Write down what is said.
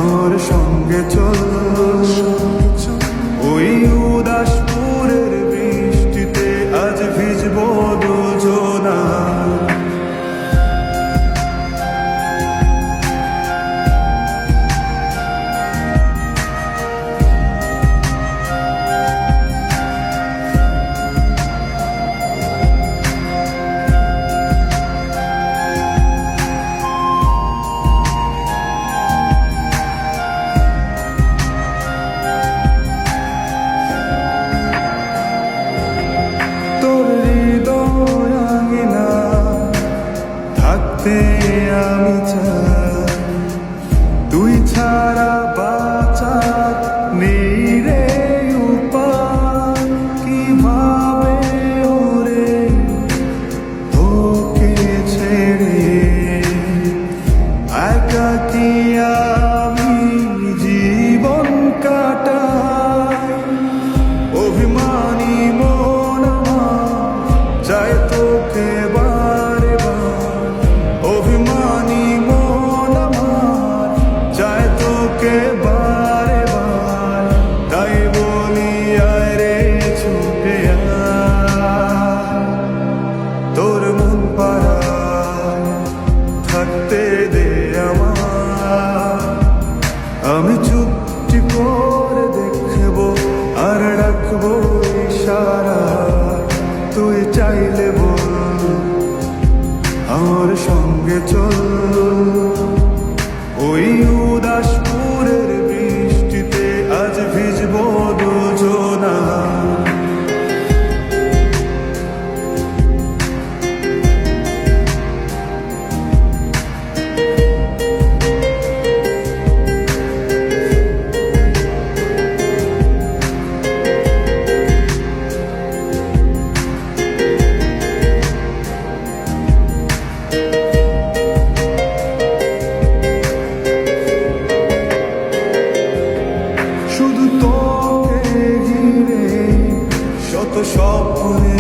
আমার সঙ্গে চল ওই উদাসপুরের বৃষ্টিতে আজ ভিজবো দুজনা। আমি চাই তুই ছাড়া বাঁচার নেই রে উপায়। কিভাবে ওরে তোকে ছেড়ে একাকী আমি জীবন কাটাই। অভিমানী মন আমার চায় তোকে বারে বার, অভিমানী মন আমার চায় তোকে বারে বার। তাই বলি আয় রে ছুটে আয়, তোর মন পাড়ায় থাকতে দে আমার। আমি চুপটি করে দেখবো আর রাখবো ইশারা, তুই চাইলে বল আমার সঙ্গে চল ওই উদাসপুরের বৃষ্টিতে আজ ভিজবো দুজনা। শুধু তোকে ঘিরে শত স্বপ্নে